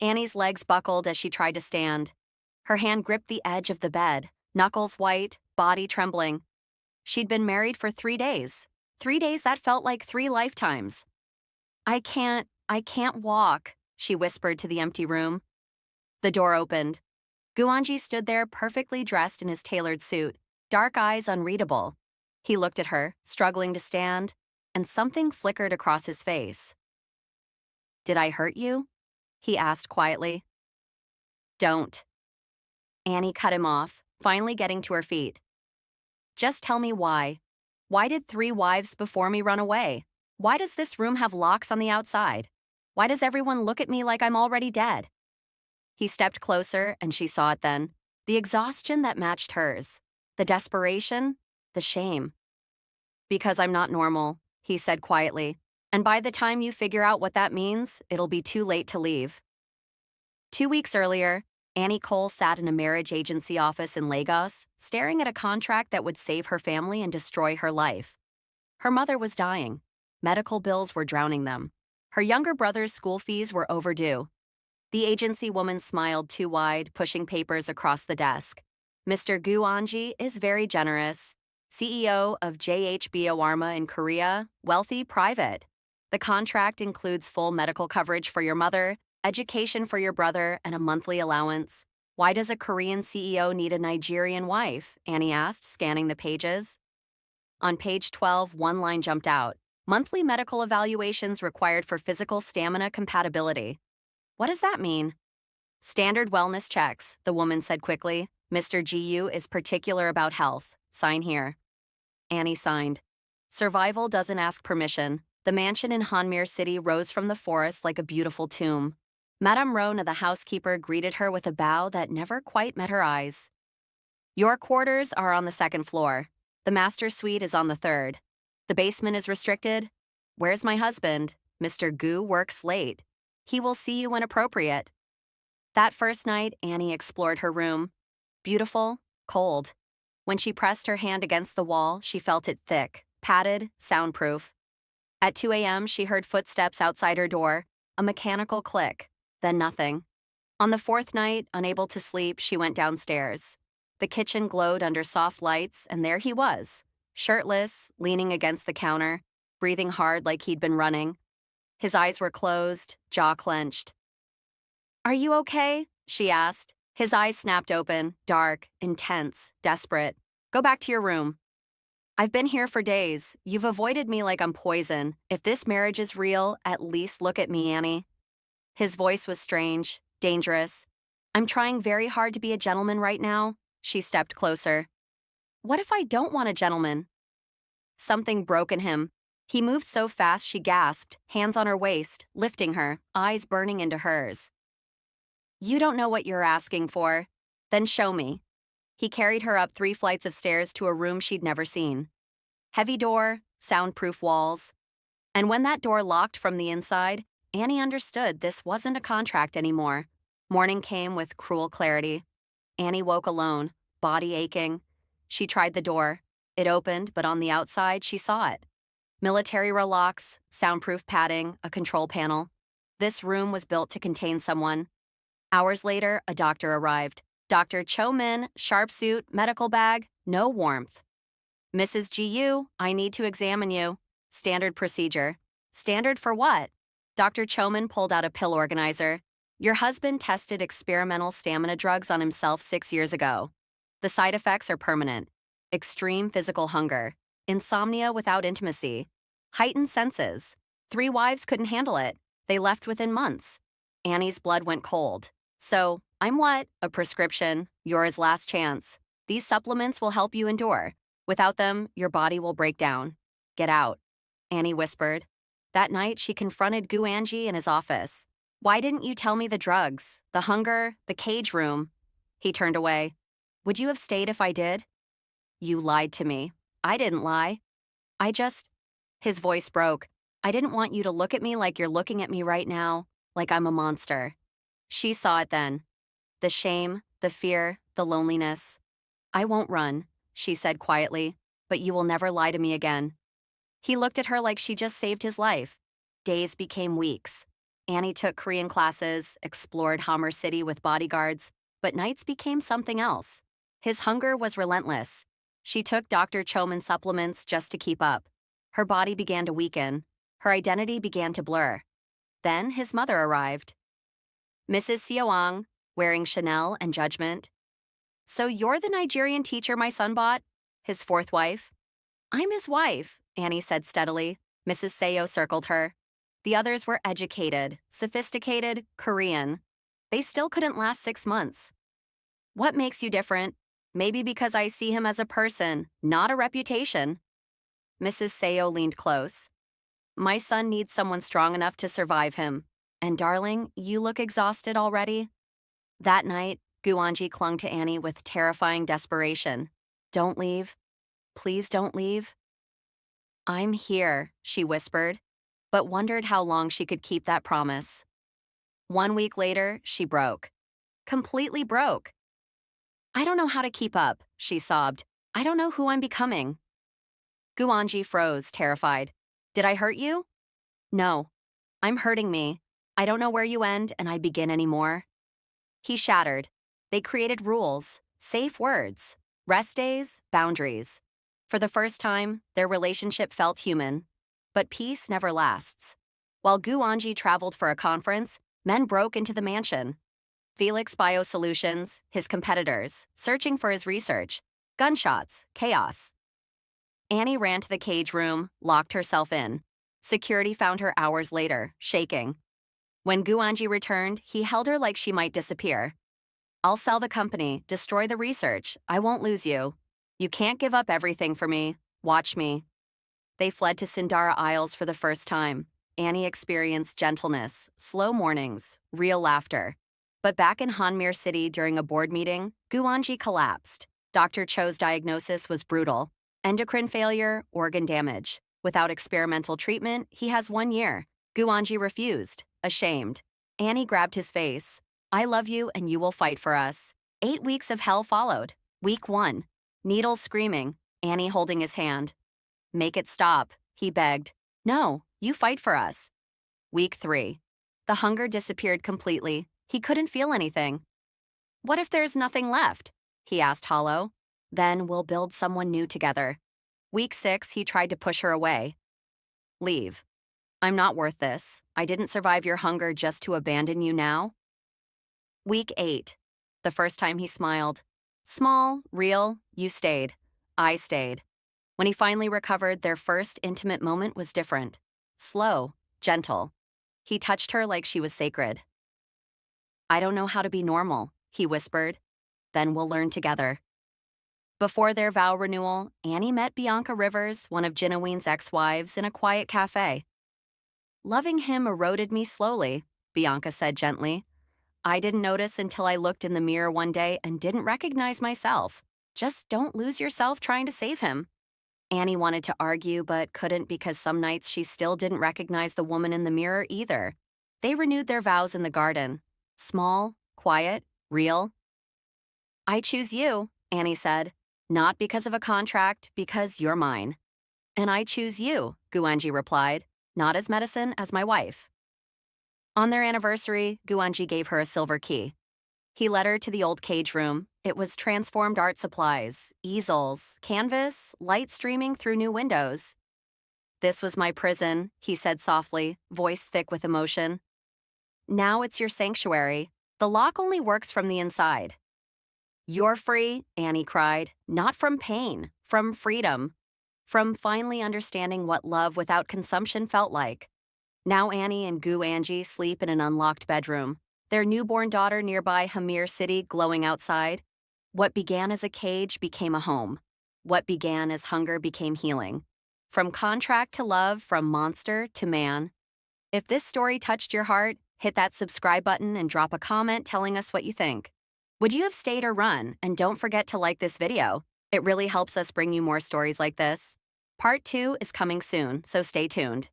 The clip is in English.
Annie's legs buckled as she tried to stand. Her hand gripped the edge of the bed, knuckles white, body trembling. She'd been married for 3 days. 3 days that felt like 3 lifetimes. I can't walk, she whispered to the empty room. The door opened. Guanji stood there perfectly dressed in his tailored suit, dark eyes unreadable. He looked at her, struggling to stand, and something flickered across his face. "Did I hurt you?" he asked quietly. "Don't." Annie cut him off, finally getting to her feet. "Just tell me why. Why did 3 wives before me run away? Why does this room have locks on the outside? Why does everyone look at me like I'm already dead?" He stepped closer, and she saw it then. The exhaustion that matched hers. The desperation. The shame. "Because I'm not normal," he said quietly. "And by the time you figure out what that means, it'll be too late to leave." 2 weeks earlier, Annie Cole sat in a marriage agency office in Lagos, staring at a contract that would save her family and destroy her life. Her mother was dying. Medical bills were drowning them. Her younger brother's school fees were overdue. The agency woman smiled too wide, pushing papers across the desk. "Mr. Gu Anji is very generous. CEO of JHBO Arma in Korea, wealthy private. The contract includes full medical coverage for your mother, education for your brother, and a monthly allowance." "Why does a Korean CEO need a Nigerian wife?" Annie asked, scanning the pages. On page 12, one line jumped out. "Monthly medical evaluations required for physical stamina compatibility." "What does that mean?" "Standard wellness checks," the woman said quickly. "Mr. GU is particular about health. Sign here." Annie signed. Survival doesn't ask permission. The mansion in Hanmir City rose from the forest like a beautiful tomb. Madame Rona, the housekeeper, greeted her with a bow that never quite met her eyes. "Your quarters are on the second floor. The master suite is on the third. The basement is restricted. Where's my husband? Mr. Gu works late. He will see you when appropriate." That first night, Annie explored her room. Beautiful, cold. When she pressed her hand against the wall, she felt it thick, padded, soundproof. At 2 a.m., she heard footsteps outside her door, a mechanical click, then nothing. On the fourth night, unable to sleep, she went downstairs. The kitchen glowed under soft lights, and there he was, shirtless, leaning against the counter, breathing hard like he'd been running. His eyes were closed, jaw clenched. "Are you okay?" she asked. His eyes snapped open, dark, intense, desperate. "Go back to your room." "I've been here for days. You've avoided me like I'm poison. If this marriage is real, at least look at me, Annie." His voice was strange, dangerous. "I'm trying very hard to be a gentleman right now." She stepped closer. "What if I don't want a gentleman?" Something broke in him. He moved so fast she gasped, hands on her waist, lifting her, eyes burning into hers. "You don't know what you're asking for. Then show me." He carried her up 3 flights of stairs to a room she'd never seen. Heavy door, soundproof walls. And when that door locked from the inside, Annie understood this wasn't a contract anymore. Morning came with cruel clarity. Annie woke alone, body aching. She tried the door. It opened, but on the outside, she saw it. Military locks, soundproof padding, a control panel. This room was built to contain someone. Hours later, a doctor arrived. Dr. Cho Min, sharp suit, medical bag, no warmth. "Mrs. GU, I need to examine you." Standard procedure. Standard for what? Dr. Choman pulled out a pill organizer. "Your husband tested experimental stamina drugs on himself 6 years ago. The side effects are permanent. Extreme physical hunger. Insomnia without intimacy. Heightened senses. 3 wives couldn't handle it. They left within months." Annie's blood went cold. "So, I'm what? A prescription. You're his last chance. These supplements will help you endure. Without them, your body will break down. Get out." Annie whispered. That night, she confronted Gu Anji in his office. "Why didn't you tell me the drugs, the hunger, the cage room?" He turned away. "Would you have stayed if I did?" "You lied to me." "I didn't lie. I just—" His voice broke. "I didn't want you to look at me like you're looking at me right now, like I'm a monster." She saw it then. The shame, the fear, the loneliness. "I won't run," she said quietly, "but you will never lie to me again." He looked at her like she just saved his life. Days became weeks. Annie took Korean classes, explored Hammer City with bodyguards, but nights became something else. His hunger was relentless. She took Dr. Choman supplements just to keep up. Her body began to weaken. Her identity began to blur. Then his mother arrived. Mrs. Seoang, wearing Chanel and judgment. "So you're the Nigerian teacher my son bought?" His fourth wife. "I'm his wife," Annie said steadily. Mrs. Seo circled her. The others were educated, sophisticated, Korean. They still couldn't last 6 months. "What makes you different?" "Maybe because I see him as a person, not a reputation." Mrs. Seo leaned close. "My son needs someone strong enough to survive him. And darling, you look exhausted already." That night, Guanji clung to Annie with terrifying desperation. "Don't leave. Please don't leave." "I'm here," she whispered, but wondered how long she could keep that promise. 1 week later, she broke. Completely broke. "I don't know how to keep up," she sobbed. "I don't know who I'm becoming." Guanji froze, terrified. "Did I hurt you?" "No. I'm hurting me. I don't know where you end and I begin anymore." He shattered. They created rules, safe words, rest days, boundaries. For the first time, their relationship felt human. But peace never lasts. While Guanji traveled for a conference, men broke into the mansion. Felix Biosolutions, his competitors, searching for his research. Gunshots, chaos. Annie ran to the cage room, locked herself in. Security found her hours later, shaking. When Guanji returned, he held her like she might disappear. "I'll sell the company, destroy the research. I won't lose you. You can't give up everything for me. Watch me." They fled to Sindara Isles for the first time. Annie experienced gentleness, slow mornings, real laughter. But back in Hanmir City during a board meeting, Guanji collapsed. Dr. Cho's diagnosis was brutal. Endocrine failure, organ damage. Without experimental treatment, he has 1 year. Guanji refused, ashamed. Annie grabbed his face. "I love you and you will fight for us." 8 weeks of hell followed. Week 1. Needles screaming, Annie holding his hand. "Make it stop," he begged. "No, you fight for us." Week 3. The hunger disappeared completely. He couldn't feel anything. "What if there's nothing left?" he asked hollow. "Then we'll build someone new together." Week 6, he tried to push her away. "Leave. I'm not worth this. I didn't survive your hunger just to abandon you now." Week 8. The first time he smiled. Small, real, you stayed. I stayed. When he finally recovered, their first intimate moment was different. Slow, gentle. He touched her like she was sacred. "I don't know how to be normal," he whispered. "Then we'll learn together." Before their vow renewal, Annie met Bianca Rivers, one of Jinaween's ex-wives, in a quiet cafe. "Loving him eroded me slowly," Bianca said gently. "I didn't notice until I looked in the mirror one day and didn't recognize myself. Just don't lose yourself trying to save him." Annie wanted to argue but couldn't because some nights she still didn't recognize the woman in the mirror either. They renewed their vows in the garden. Small, quiet, real. "I choose you," Annie said. "Not because of a contract, because you're mine." "And I choose you," Guanji replied. "Not as medicine, as my wife." On their anniversary, Guanji gave her a silver key. He led her to the old cage room. It was transformed art supplies, easels, canvas, light streaming through new windows. "This was my prison," he said softly, voice thick with emotion. "Now it's your sanctuary. The lock only works from the inside." "You're free," Annie cried, "not from pain, from freedom. From finally understanding what love without consumption felt like." Now Annie and Gu Angie sleep in an unlocked bedroom, their newborn daughter nearby Hamir City glowing outside. What began as a cage became a home. What began as hunger became healing. From contract to love, from monster to man. If this story touched your heart, hit that subscribe button and drop a comment telling us what you think. Would you have stayed or run? And don't forget to like this video. It really helps us bring you more stories like this. Part 2 is coming soon, so stay tuned.